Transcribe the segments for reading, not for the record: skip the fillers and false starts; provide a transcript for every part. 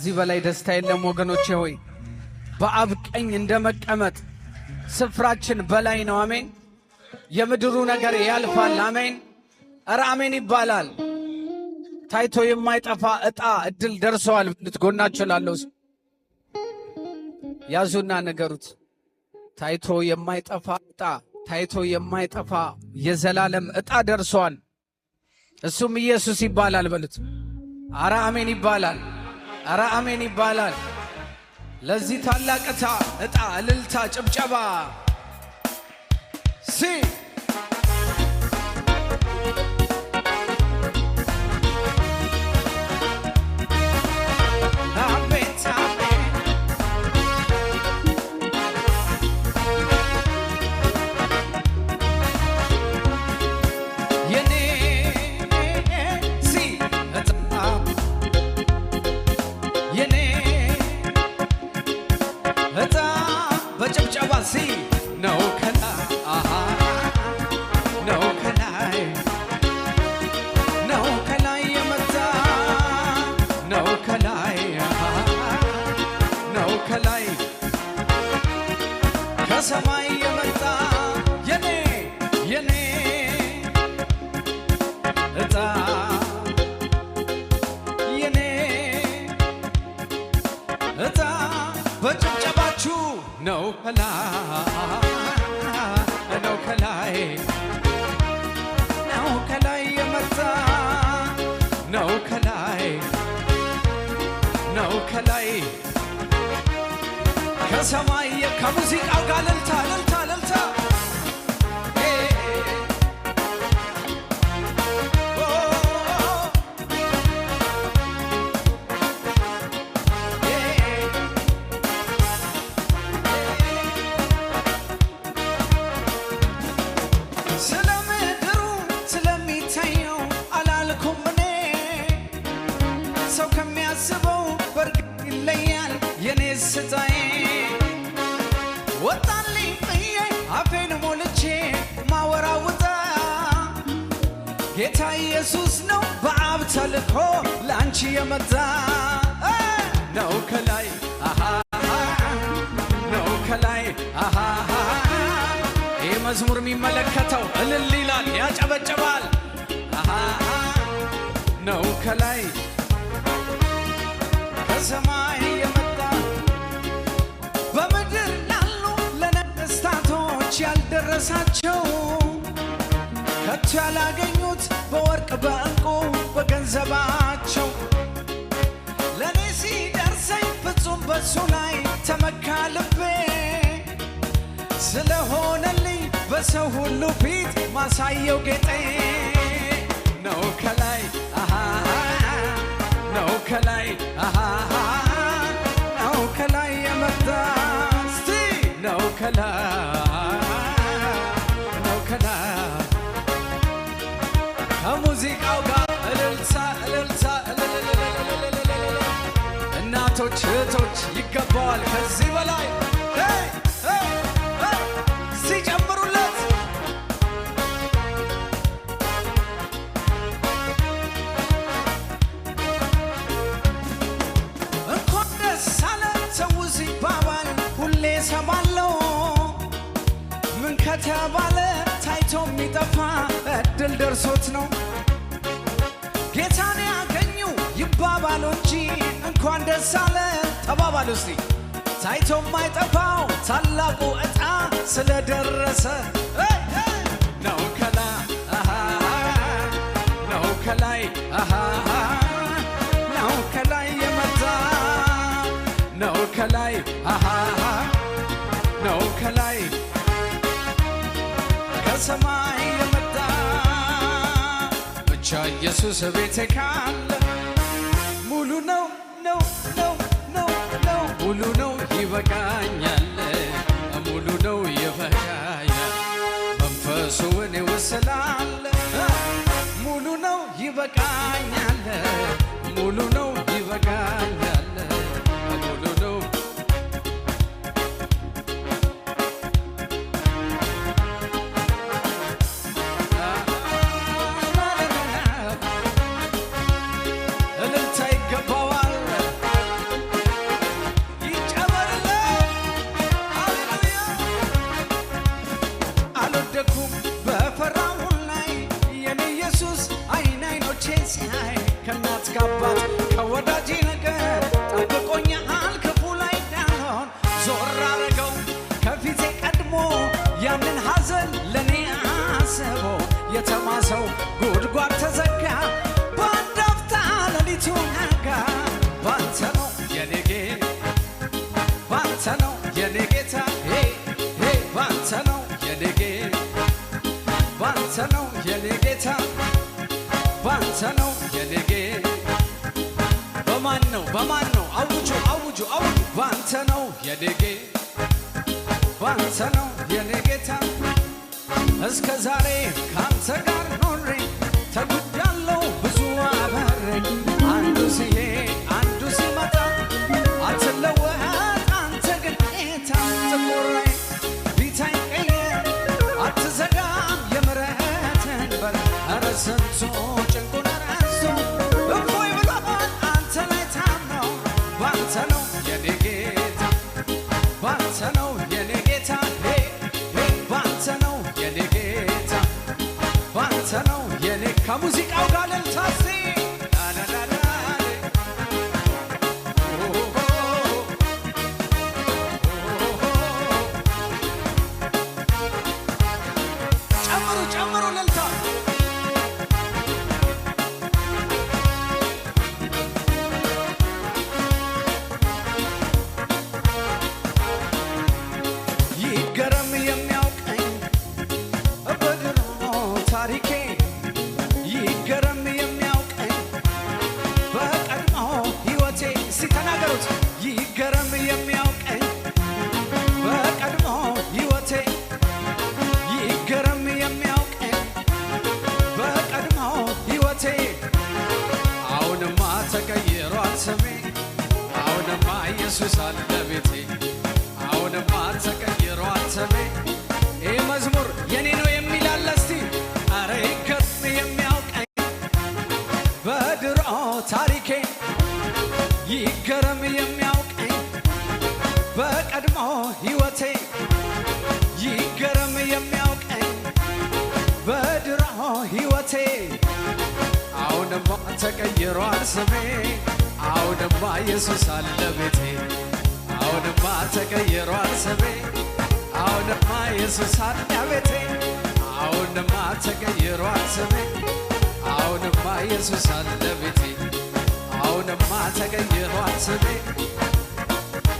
እዚህ በላይ ደስታ የለም ወገኖቼ ሆይ በአብ ቀኝ እንደመቀመጥ ስፍራችን በላይ ነው። አሜን። የምድሩ ነገር ያልፋል። አሜን። ኧረ አሜን ይባላል። ታይቶ የማይጠፋ ዕጣ እድል ደርሰዋል። ልትጎናችሁ ላለው ያዙና ነገሩት። ታይቶ የማይጠፋ ዕጣ፣ ታይቶ የማይጠፋ የዘላለም ዕጣ ደርሰዋል። እሱም ኢየሱስ ይባላል በሉት። ኧረ አሜን ይባላል። ኧረ አሜን ይባላል። ለዚህ ታላቅ ዕጣ እልልታ ጭብጨባ ነው ከላይ የመጣ ነው ከላይ ነው ከላይ ከሰማይ የመጣ የኔ ዕጣ የኔ ዕጣ በጭብጨባችሁ ነው ከላይ የመጣ ነው ከላይ ከሰማይ ከሙዚቃው ጋር እልልታ ከሚያስበው በርግጥ ይለያል የኔ ስታይ ወጣልኝ ብዬ አፌን ሞልቼ ማወራውጣ ጌታ ኢየሱስ ነው በአብ ተልኮ ለአንቺ የመጣ ነው ከላይ ነው ከላይ ይህ መዝሙር የሚመለከተው እልል ይላል ያጨበጭባል ነው ከላይ ከሰማይ የመጣ በምድር ላሉ ለነገሥታቶች ያልደረሳቸው ከቶ ያላገኙት በወርቅ በዕንቁ በገንዘባቸው ለእኔ ሲደርሰኝ ፍጹም በሱ ላይ ተመካ ልቤ ስለሆነልኝ በሰው ሁሉ ፊት ማሳየው ጌጤ ነው ከላይ ነው ከላይ ነው ከላይ የመጣ እስቲ ነው ከላይ ከሙዚቃው ጋር እልልታ እናቶች እህቶች ይገባዋል ከዚህ በላይ ሲጨምሩለት ሰማለው ምን ከተባለ ታይቶ የሚጠፋ እድል ደርሶት ነው ጌታን ያገኙ ይባባሉ እንጂ እንኳን ደስ አለ ተባባሉ እስቲ ታይቶ የማይጠፋው ታላቁ ዕጣ ስለደረሰ ነው ከላይ ነው ከላይ ነው ከላይ የመጣ ነው ከላይ ነው ከላይ ከሰማይ የመጣ ብቻ ኢየሱስ ቤቴ ካለ ሙሉ ነው ሙሉ ነው ይበቃኛል ሙሉ ነው ይበቃኛል መንፈሱ እኔ ወስላለ ሙሉ ነው ይበቃኛል ሙሉ ነው ይበቃኛል ባንተ ነው የኔ ጌታ በማን ነው አውጁ ባንተ ነው የኔ ጌታ ባንተ ነው የኔ ጌታ እስከ ዛሬ ካንተ ጋር ኖሬ ተጉዳለው ብዙ አበሬ አንዱ ሲሄድ አንዱ ሲመጣ አትለወጥ አንተ ግን ጌታ ጥቁሬ ፊቴን ቀይር አትዘጋም የምሕረትን በር ኧረ ስንቱ ጭንቁን ረስቶ እፎይ ብሎን አንተ ላይ ታምነው ባንተ ነው የኔ ጌታ ባንተ ነው የኔ ጌታ ባንተ ነው የኔ ጌታ ባንተ ነው የኔ ከሙዚቃው ጋር ልልታሲ ጨምሩ ልልታ ይገረም የሚያውቀኝ በድሮ ታሪኬ ይገረም የሚያውቀኝ በቀድሞ ሕይወቴ ሲተናገሩት ይገረም የሚያውቀኝ በቀድሞ ሕይወቴ ይገረም የሚያውቀኝ በቀድሞ ሕይወቴ አሁንማ ተቀይሯል ስሜ አሁንማ ኢየሱስ አለ ቤቴ አሁንማ ተቀይሯል ስሜ ይህ መዝሙር የኔ ነው የሚላለ እስቲ አረ ይገርም የሚያውቀኝ በድሮ ታሪኬ ይገረም የሚያውቀኝ በቀድሞ ሕይወቴ ይገረም የሚያውቀኝ በድሮ ሕይወቴ አሁንማ ተቀይሯል ስሜ አሁንማ ኢየሱስ አለ ቤቴ አሁንማ ተቀይሯል ስሜ አሁንማ ኢየሱስ አለ ቤቴ አሁንማ ተቀይሯል ስሜ አሁንማ ኢየሱስ አለ ቤቴ አሁንማ ተቀይሯል ስሜ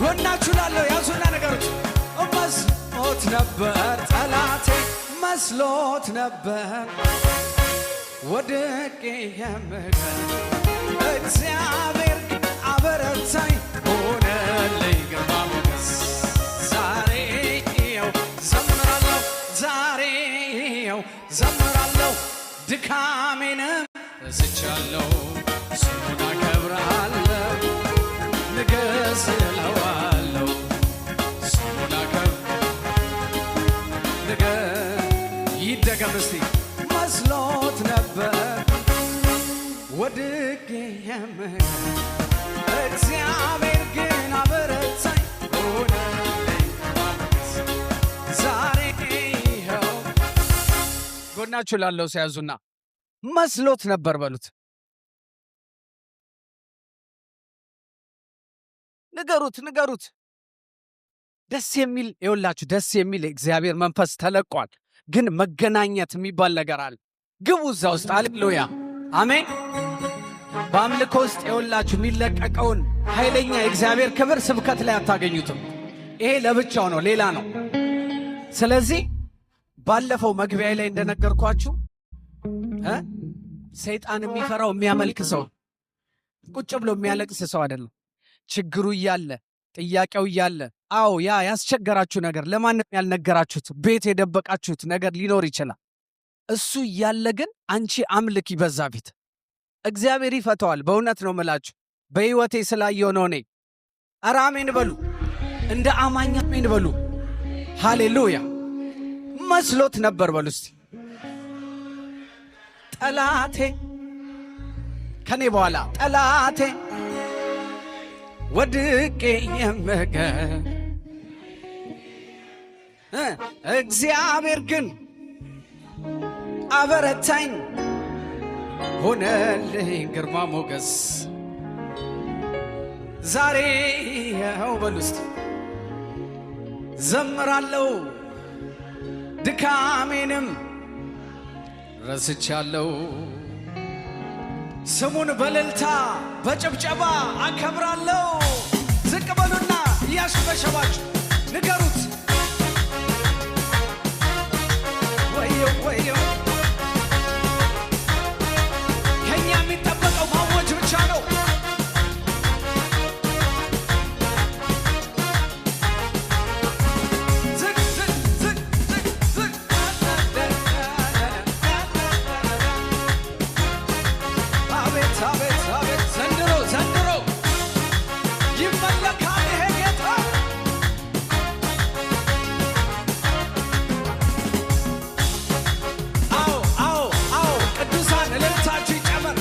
ጎናችሁ ላለው ያዙና ነገሩት መስሎት ነበር ጠላቴ መስሎት ነበር ወድቄ የምቀር እግዚአብሔር ግን አበረታኝ ሆነልኝ ግርማ ሞገስ ዛሬው ዘምራለሁ ድካሜንም ረስቻለሁ ስሙን አከብራለሁ ንገስ እለዋለሁ ስሙን ይደገም እስቲ መስሎት ነበር ወድቄ የምቀር እግዚአብሔር ግን አበረታኝ ሆነልኝ ዛሬ ይኸው ጎናችሁ ላለው ሲያዙና መስሎት ነበር በሉት ንገሩት ደስ የሚል ይኸውላችሁ ደስ የሚል እግዚአብሔር መንፈስ ተለቋል ግን መገናኘት የሚባል ነገር አለ ግቡ እዛ ውስጥ ሃሌሉያ አሜን በአምልኮ ውስጥ ይኸውላችሁ የሚለቀቀውን ኃይለኛ የእግዚአብሔር ክብር ስብከት ላይ አታገኙትም ይሄ ለብቻው ነው ሌላ ነው ስለዚህ ባለፈው መግቢያ ላይ እንደነገርኳችሁ ሰይጣን የሚፈራው የሚያመልክ ሰው ቁጭ ብሎ የሚያለቅስ ሰው አይደለም ችግሩ እያለ ጥያቄው እያለ አዎ ያ ያስቸገራችሁ ነገር ለማንም ያልነገራችሁት ቤት የደበቃችሁት ነገር ሊኖር ይችላል እሱ እያለ ግን አንቺ አምልክ ይበዛ ፊት እግዚአብሔር ይፈታዋል በእውነት ነው ምላችሁ በሕይወቴ ስላየው ነው እኔ ኧረ አሜን በሉ እንደ አማኝ አሜን በሉ ሃሌሉያ መስሎት ነበር በሉ እስቲ ጠላቴ ከኔ በኋላ ጠላቴ ወድቄ የምቀር እግዚአብሔር ግን አበረታኝ ሆነልኝ ግርማ ሞገስ ዛሬ ይኸው በሉ እስቲ ዘምራለሁ ድካሜንም ረስቻለሁ ስሙን በእልልታ በጭብጨባ አከብራለሁ ዝቅ በሉና እያሽበሸባችሁ ንገሩት ወዮ ከኛ ይመለካል ይሄ ጌታ። አዎ አዎ አዎ ቅዱሳን እልልታችሁ ይጨመር።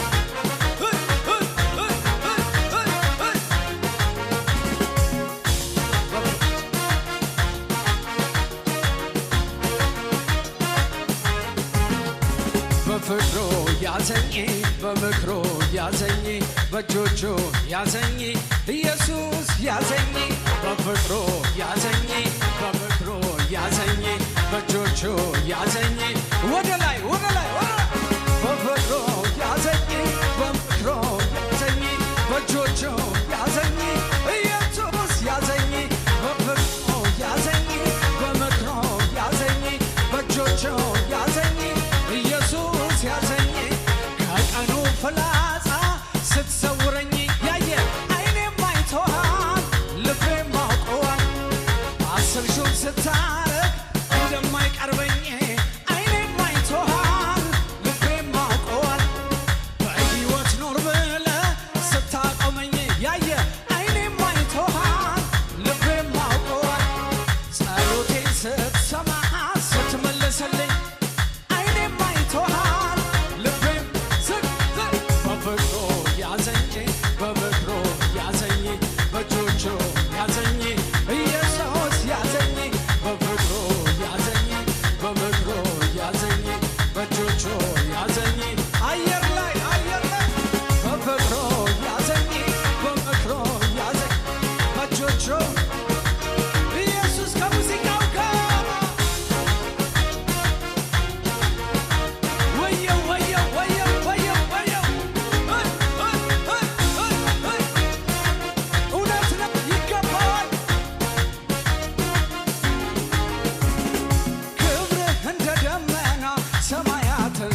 በፍቅሩ ያዘኝ በምክሩ ያዘኝ በእጆቹ ያዘኝ ኢየሱስ ያዘኝ በፍቅሩ ያዘኝ በምክሩ ያዘኝ በእጆቹ ያዘኝ ወደ ላይ ወደ ላይ በፍቅሩ ያዘኝ በምክሩ ያዘኝ በእጆቹ ያዘኝ ኢየሱስ ያዘኝ በፍቅሩ ያዘኝ በምክሩ ያዘኝ በእጆቹ ያዘኝ ኢየሱስ ያዘኝ ከቀኑ ፍላጻ ስትሰውረኝ ያየ አይኔም አይቶሃል ልቤም አውቀዋል 10 ሹም ስታረግ እንደማይቀርበኝ አይኔም አይቶሃል ልቤም አውቀዋል በሕይወት ኖር ብለህ ስታቆመኝ ያየ አይኔም አይቶሃል ልቤም አውቀዋል ጸሎቴን ስትሰማ ስትመልስልኝ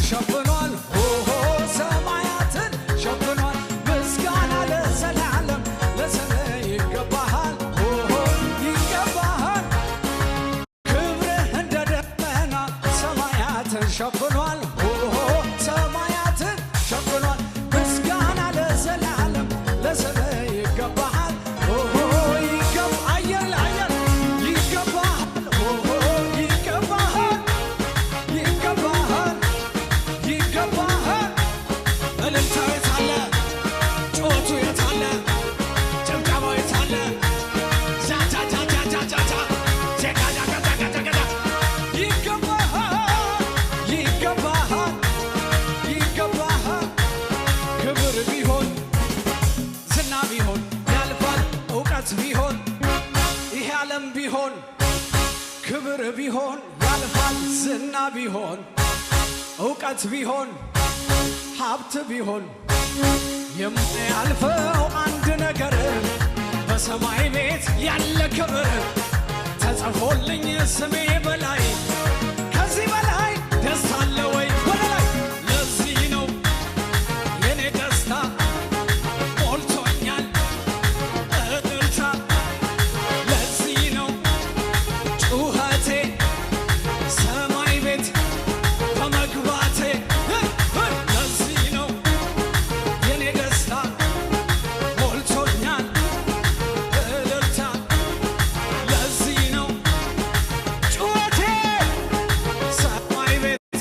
ሸፍኗል ሰማያትን ሸፍኗል ምስጋና ለዘላለም ለስምህ ይገባሃል ይገባሃል ክብርህ እንደ ደመና ሰማያትን ሸፍኗል ሰማያትን ሸፍኗል ምስጋና ለዘላለም ለስምህ ይገባሃል አየር ለአየር ይገባሃል ይገባሃል ይገባሃል ይገባሃል እልልታው የታለ ጩኸቱ የታለ ጭብጨባው የታለ ዛዛዛዛዛዛ ዜጋዛጋዛጋዛጋ ይገባሃል ይገባሃል ይገባሃል ክብር ቢሆን ዝና ቢሆን ያልፋል እውቀት ቢሆን ይሄ ዓለም ቢሆን ክብር ቢሆን ያልፋል ዝና ቢሆን እውቀት ቢሆን ሀብት ቢሆን የማያልፈው አንድ ነገር በሰማይ ቤት ያለ ክብር ተጽፎልኝ ስሜ በላይ ከዚህ በላይ ደስታ አለ ወይ ወደ ላይ ለዚህ ነው የኔ ደስታ ሞልቶኛል እልልታ ለዚህ ነው ጩኸቴ ሰማይ ቤት በመግባቴ ለዚህ ነው የኔ ደስታ ሞልቶኛል እልልታ ለዚህ ነው ጩኸቴ ሰማይ ቤት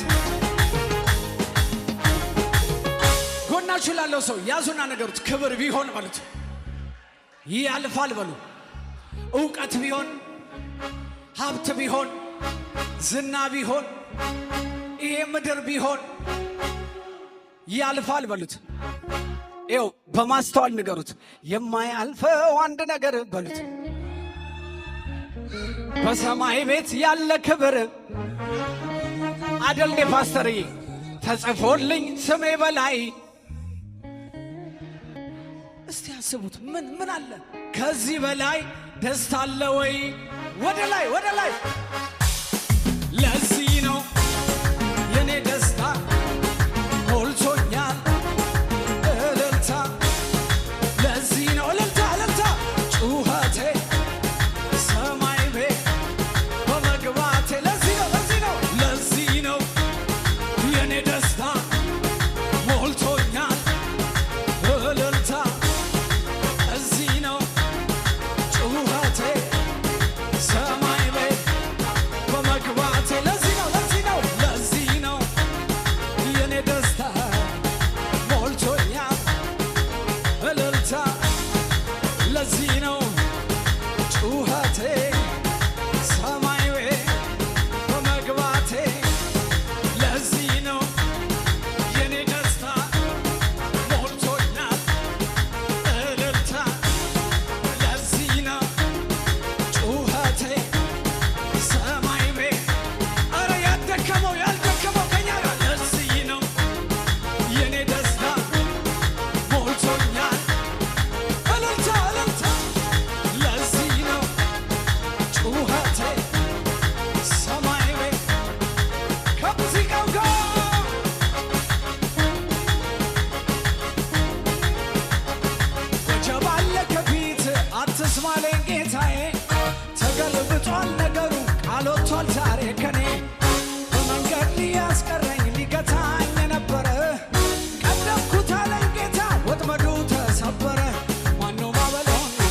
ጎናችሁ ላለው ሰው ያዙና ነገሩት ክብር ቢሆን በሉት ያልፋል በሉ እውቀት ቢሆን ሀብት ቢሆን ዝና ቢሆን ይሄ ምድር ቢሆን ያልፋል በሉት ይኸው በማስተዋል ንገሩት የማያልፈው አንድ ነገር በሉት በሰማይ ቤት ያለ ክብር አደል እንዴ ፓስተርዬ ተጽፎልኝ ስሜ በላይ እስቲ አስቡት ምን አለ ከዚህ በላይ ደስታ አለ ወይ ወደ ላይ ወደ ላይ ለዚህ ነው የኔ ደስታ ሞልቶኛል እልልታ ለዚህ ነው እልልታ እልልታ ጩኸቴ ሰማይ ቤት በመግባቴ ለዚህ ነው ለዚህ ነው የኔ ደስታ ሞልቶኛል እልልታ እዚህ ነው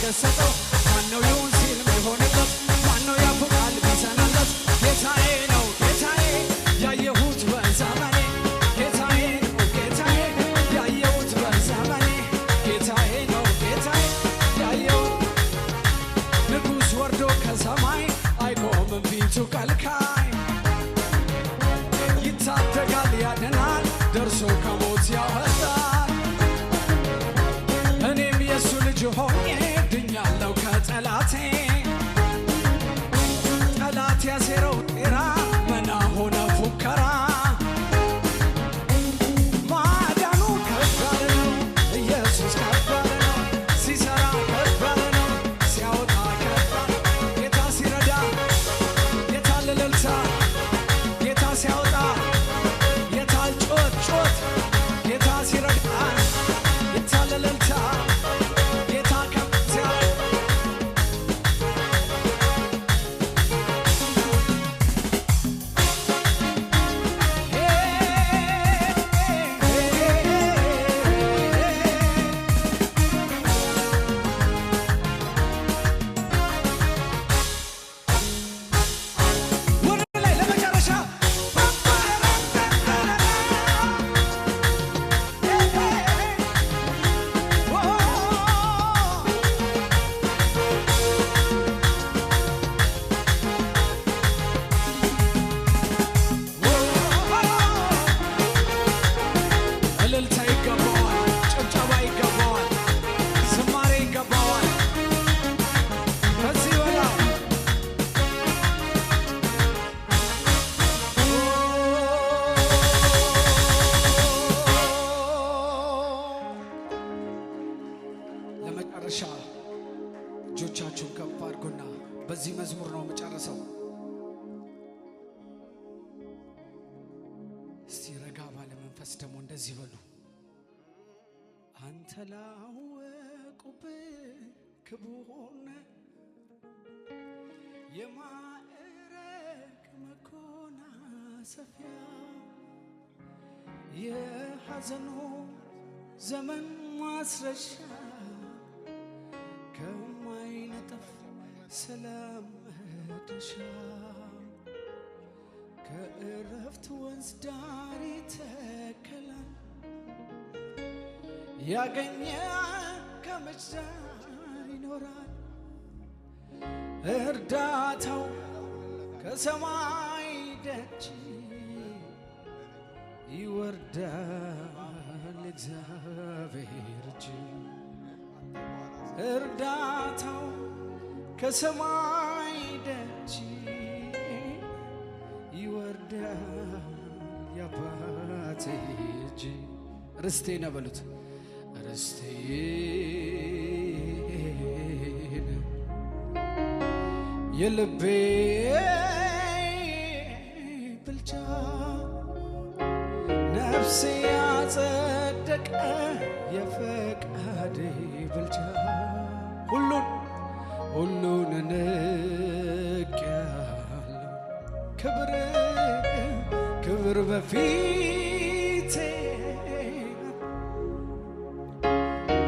የሚደሰተው? ማነው ይሁን ሲል የሚሆንለት? ማነው ያፉ ቃል ቢሰናለት? ጌታዬ ነው ጌታዬ ያየሁት በዘመኔ ጌታዬ ነው ጌታዬ ያየሁት በዘመኔ ጌታዬ ነው ጌታዬ ያየሁት ንጉሥ ወርዶ ከሰማይ አይቆምም ፊቱ ከልካይ ይታደጋል ያድናል ደርሶ ከሞት ያወጣል እኔም የሱ ልጅ ሆኜ ድኛለሁ ከጠላቴ ጠላት ያሴረው ጤራ መና ሆነ ፉከራ ማዳኑ ከባድ ነው ኢየሱስ ከባድ ነው ሲሰራ ከባድ ነው ሲያወጣ ከባድ ጌታ ሲረዳ የታለ እልልታ ጌታ ሲያወጣ የታል ጮት ጮት ጌታ ሲረዳ የታለ እልልታ ጌታ ከዚያ ወደ ላይ ለመጨረሻ እልልታ ይገባዋል፣ ጭብጨባ ይገባዋል፣ ዝማሬ ይገባዋል። ከዚህ በላይ ለመጨረሻ እጆቻችሁን ከፍ አድርጉና በዚህ መዝሙር ነው የምጨርሰው። እስቲ ረጋ ባለ መንፈስ ደግሞ እንደዚህ በሉ። አንተ ላወቁብህ ክቡር ነህ የማዕረግ መጎናጸፊያ የሐዘኑ ዘመን ማስረሻ ከማይነጥፍ ሰላም መድረሻ ከእረፍት ወንዝ ዳር ተከላን ያገኘ ከመች ዳር ይኖራል እርዳታው ከሰማይ ደጅ ይወርዳል እግዚአብሔር እጅ እርዳታው ከሰማይ ደጅ ይወርዳል የአባቴ እጅ ርስቴ ነው በሉት ርስቴ የልቤ ብልጫ ነፍሴ ያጸደቀ የፈቃዴ ብልጫ ሁሉን ንቄአለሁ ክብር በፊቴ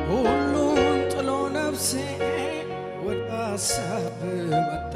ሁሉን ጥሎ ነፍሴ ወደ ሐሳብ መጣ